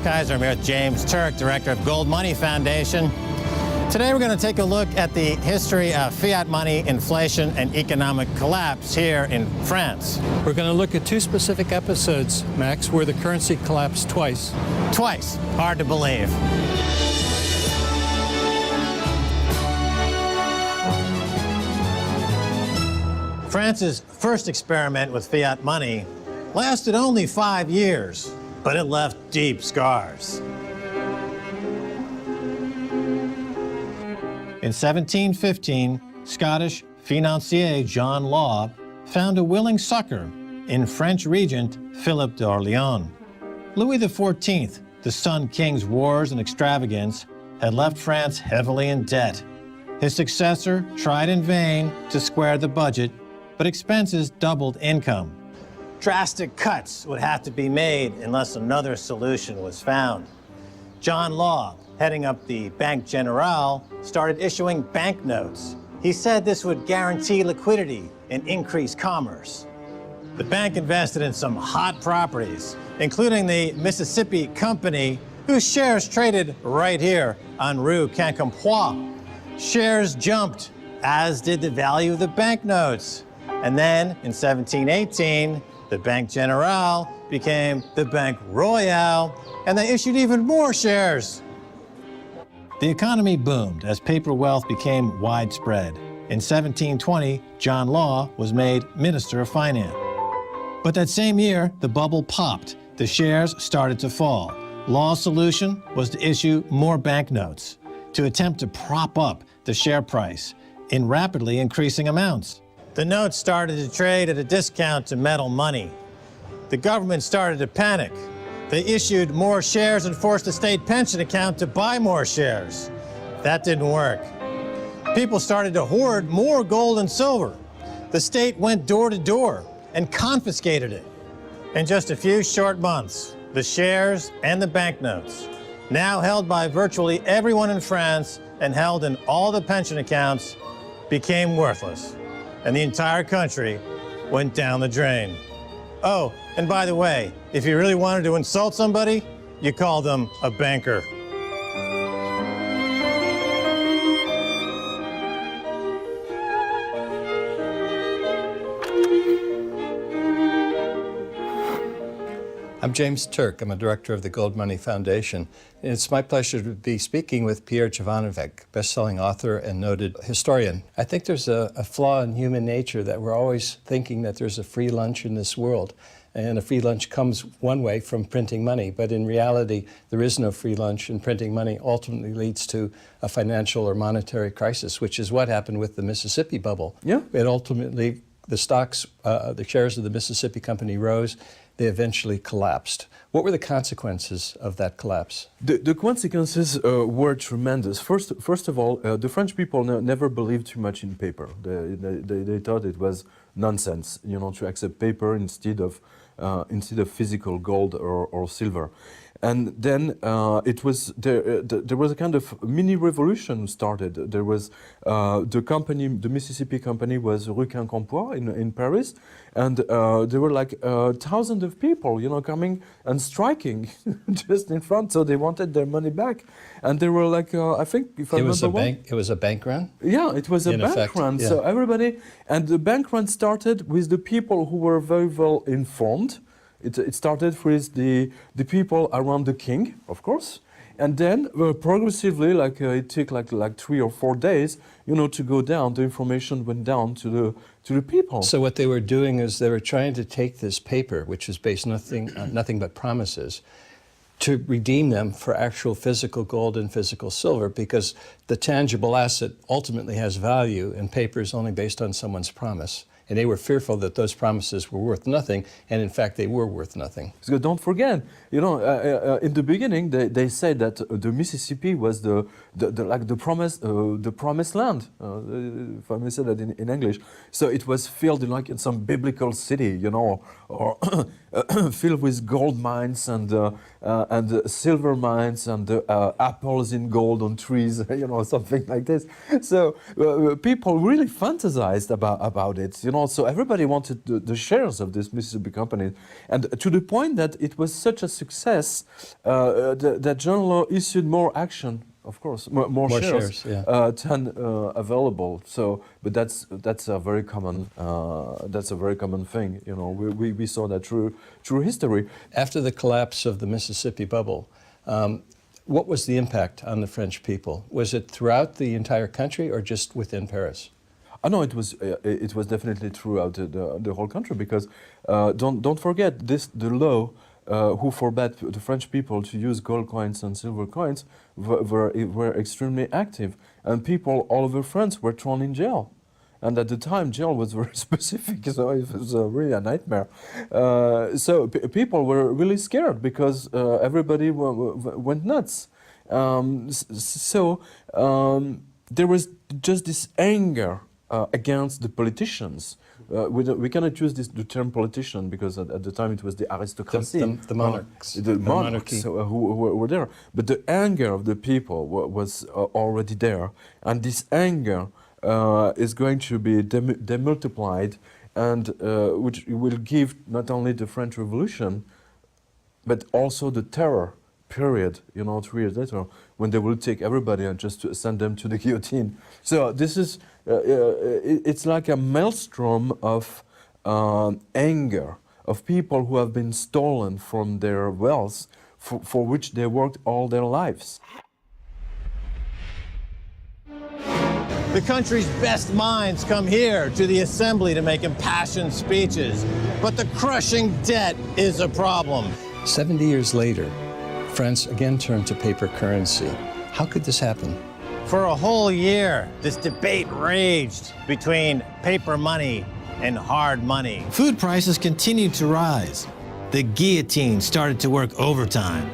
guys. I'm here with James Turk, Director of Gold Money Foundation. Today we're going to take a look at the history of fiat money, inflation, and economic collapse here in France. We're going to look at two specific episodes, Max, where the currency collapsed twice. Twice. Hard to believe. France's first experiment with fiat money lasted only 5 years, but it left deep scars. In 1715, Scottish financier John Law found a willing succor in French regent Philip d'Orléans. Louis XIV, the Sun King's wars and extravagance had left France heavily in debt. His successor tried in vain to square the budget, but expenses doubled income. Drastic cuts would have to be made unless another solution was found. John Law, heading up the Banque Générale, started issuing banknotes. He said this would guarantee liquidity and increase commerce. The bank invested in some hot properties, including the Mississippi Company, whose shares traded right here on Rue Quincampoix. Shares jumped, as did the value of the banknotes. And then, in 1718, the Banque Générale became the Banque Royale, and they issued even more shares. The economy boomed as paper wealth became widespread. In 1720, John Law was made Minister of Finance. But that same year, the bubble popped. The shares started to fall. Law's solution was to issue more banknotes to attempt to prop up the share price in rapidly increasing amounts. The notes started to trade at a discount to metal money. The government started to panic. They issued more shares and forced the state pension account to buy more shares. That didn't work. People started to hoard more gold and silver. The state went door to door and confiscated it. In just a few short months, the shares and the banknotes, now held by virtually everyone in France and held in all the pension accounts, became worthless. And the entire country went down the drain. Oh, and by the way, if you really wanted to insult somebody, you called them a banker. I'm James Turk. I'm a director of the Gold Money Foundation. And it's my pleasure to be speaking with Pierre Jovanovic, best-selling author and noted historian. I think there's a flaw in human nature that we're always thinking that there's a free lunch in this world. And a free lunch comes one way from printing money, but in reality, there is no free lunch, and printing money ultimately leads to a financial or monetary crisis, which is what happened with the Mississippi bubble. Yeah. It ultimately, the stocks, the shares of the Mississippi Company rose. They eventually collapsed. What were the consequences of that collapse? The consequences were tremendous. First of all, the French people never believed too much in paper. They thought it was nonsense, you know, to accept paper instead of physical gold or silver. And then there was a kind of mini revolution started. There was the Mississippi Company was Rue Quincampoix in Paris, and there were like thousands of people, you know, coming and striking just in front. So they wanted their money back, and they were like, I think, if I remember it was a bank run. Yeah, it was a bank run. Yeah. So everybody, and the bank run started with the people who were very well informed. It started with the people around the king, of course, and then progressively, like it took like 3 or 4 days, you know, to go down. The information went down to the people. So what they were doing is they were trying to take this paper, which is based on nothing but promises, to redeem them for actual physical gold and physical silver, because the tangible asset ultimately has value, and paper is only based on someone's promise. And they were fearful that those promises were worth nothing, and in fact they were worth nothing. So don't forget, you know, in the beginning they said that the Mississippi was the promised land, if I may say that in English. So it was filled in some biblical city, you know, or filled with gold mines and and the silver mines and the apples in gold on trees, you know, something like this. So people really fantasized about it, you know. So everybody wanted the shares of this Mississippi company, and to the point that it was such a success that John Law issued more action. Of course, more shares yeah. than available. So, but that's a very common thing. You know, we saw that through history. After the collapse of the Mississippi bubble, what was the impact on the French people? Was it throughout the entire country or just within Paris? No, it was definitely throughout the whole country, because don't forget the law. Who forbade the French people to use gold coins and silver coins were extremely active, and people all over France were thrown in jail. And at the time, jail was very specific, so it was really a nightmare. So people were really scared because everybody went nuts. There was just this anger against the politicians. We cannot use the term politician, because at the time it was the aristocracy, the monarchs, the monarchs who were there. But the anger of the people was already there, and this anger is going to be demultiplied, and which will give not only the French Revolution, but also the terror period, you know, 3 years later, when they will take everybody and just send them to the guillotine. So this is, it's like a maelstrom of anger, of people who have been stolen from their wealth, for which they worked all their lives. The country's best minds come here to the assembly to make impassioned speeches, but the crushing debt is a problem. 70 years later, France again turned to paper currency. How could this happen? For a whole year, this debate raged between paper money and hard money. Food prices continued to rise. The guillotine started to work overtime.